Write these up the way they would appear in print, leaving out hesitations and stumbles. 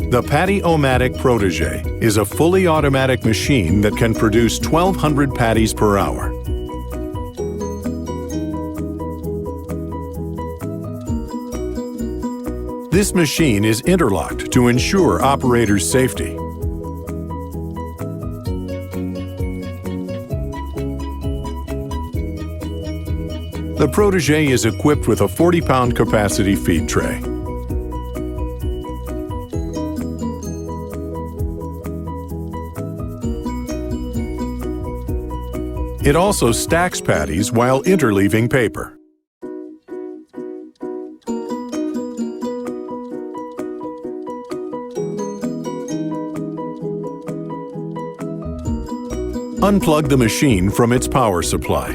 The Patty-O-Matic Protege is a fully automatic machine that can produce 1,200 patties per hour. This machine is interlocked to ensure operators' safety. The Protege is equipped with a 40-pound capacity feed tray. It also stacks patties while interleaving paper. Unplug the machine from its power supply.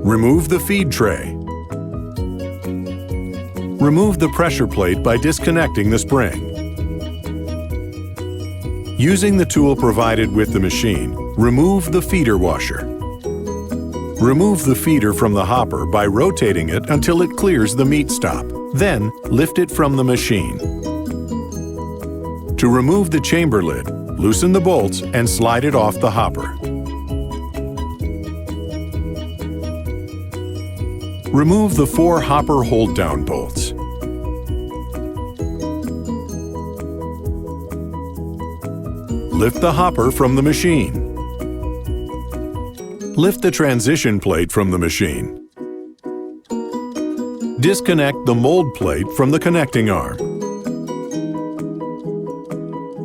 Remove the feed tray. Remove the pressure plate by disconnecting the spring. Using the tool provided with the machine, remove the feeder washer. Remove the feeder from the hopper by rotating it until it clears the meat stop. Then, lift it from the machine. To remove the chamber lid, loosen the bolts and slide it off the hopper. Remove the 4 hopper hold-down bolts. Lift the hopper from the machine. Lift the transition plate from the machine. Disconnect the mold plate from the connecting arm.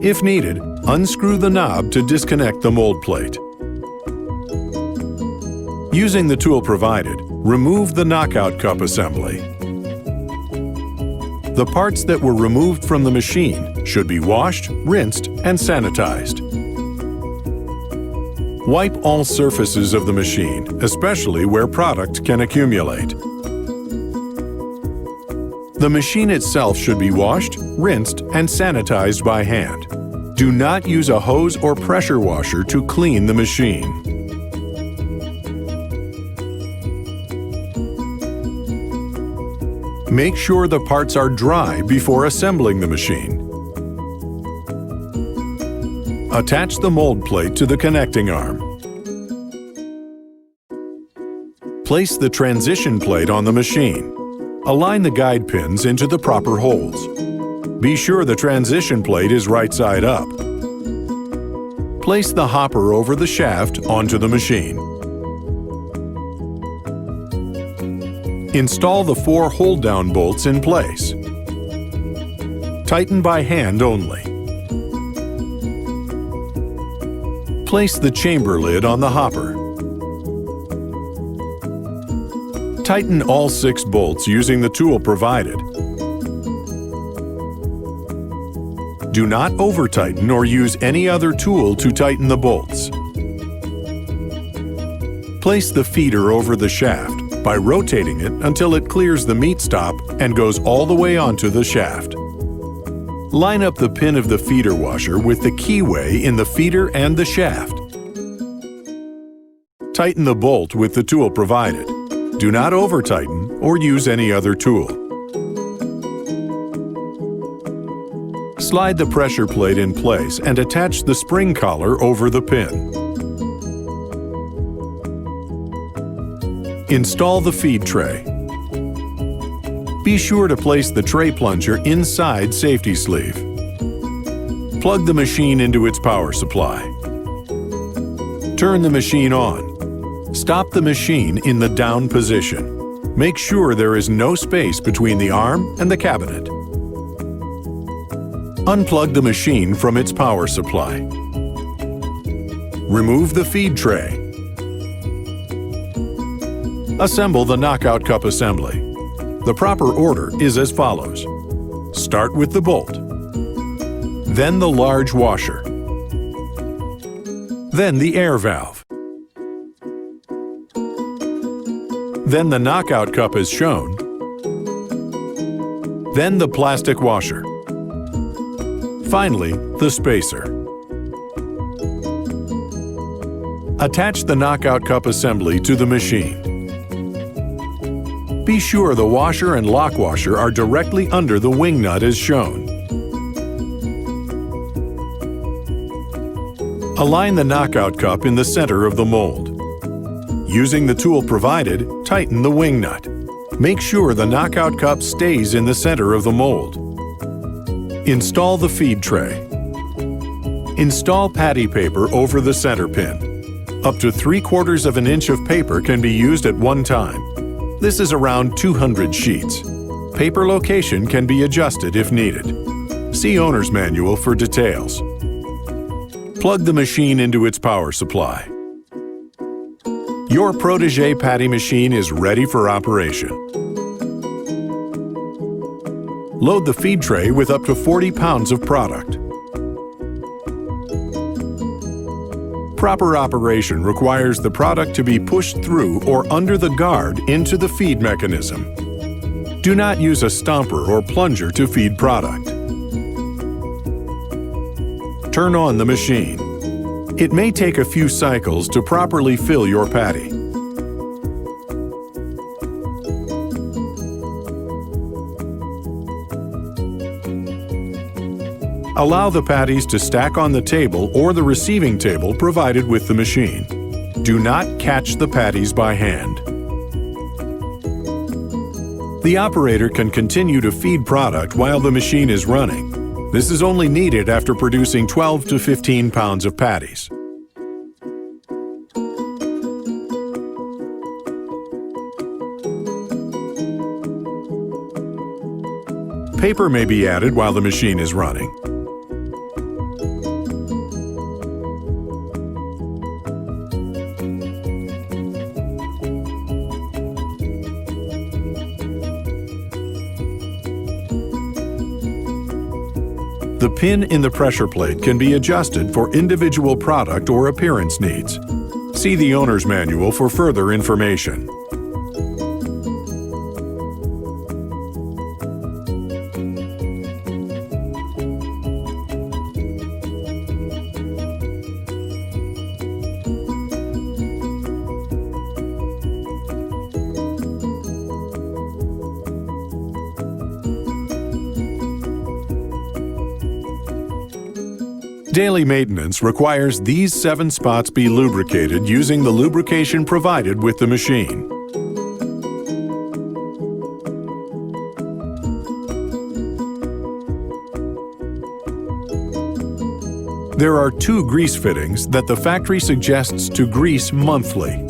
If needed, unscrew the knob to disconnect the mold plate. Using the tool provided, remove the knockout cup assembly. The parts that were removed from the machine should be washed, rinsed, and sanitized. Wipe all surfaces of the machine, especially where product can accumulate. The machine itself should be washed, rinsed, and sanitized by hand. Do not use a hose or pressure washer to clean the machine. Make sure the parts are dry before assembling the machine. Attach the mold plate to the connecting arm. Place the transition plate on the machine. Align the guide pins into the proper holes. Be sure the transition plate is right side up. Place the hopper over the shaft onto the machine. Install the 4 hold-down bolts in place. Tighten by hand only. Place the chamber lid on the hopper. Tighten all 6 bolts using the tool provided. Do not over-tighten or use any other tool to tighten the bolts. Place the feeder over the shaft by rotating it until it clears the meat stop and goes all the way onto the shaft. Line up the pin of the feeder washer with the keyway in the feeder and the shaft. Tighten the bolt with the tool provided. Do not over-tighten or use any other tool. Slide the pressure plate in place and attach the spring collar over the pin. Install the feed tray. Be sure to place the tray plunger inside safety sleeve. Plug the machine into its power supply. Turn the machine on. Stop the machine in the down position. Make sure there is no space between the arm and the cabinet. Unplug the machine from its power supply. Remove the feed tray. Assemble the knockout cup assembly. The proper order is as follows. Start with the bolt. Then the large washer. Then the air valve. Then the knockout cup as shown. Then the plastic washer. Finally, the spacer. Attach the knockout cup assembly to the machine. Be sure the washer and lock washer are directly under the wing nut as shown. Align the knockout cup in the center of the mold. Using the tool provided, tighten the wing nut. Make sure the knockout cup stays in the center of the mold. Install the feed tray. Install patty paper over the center pin. Up to 3/4 of an inch of paper can be used at one time. This is around 200 sheets. Paper location can be adjusted if needed. See Owner's Manual for details. Plug the machine into its power supply. Your Protégé patty machine is ready for operation. Load the feed tray with up to 40 pounds of product. Proper operation requires the product to be pushed through or under the guard into the feed mechanism. Do not use a stomper or plunger to feed product. Turn on the machine. It may take a few cycles to properly fill your patty. Allow the patties to stack on the table or the receiving table provided with the machine. Do not catch the patties by hand. The operator can continue to feed product while the machine is running. This is only needed after producing 12 to 15 pounds of patties. Paper may be added while the machine is running. The pin in the pressure plate can be adjusted for individual product or appearance needs. See the Owner's Manual for further information. Daily maintenance requires these 7 spots be lubricated using the lubrication provided with the machine. There are 2 grease fittings that the factory suggests to grease monthly.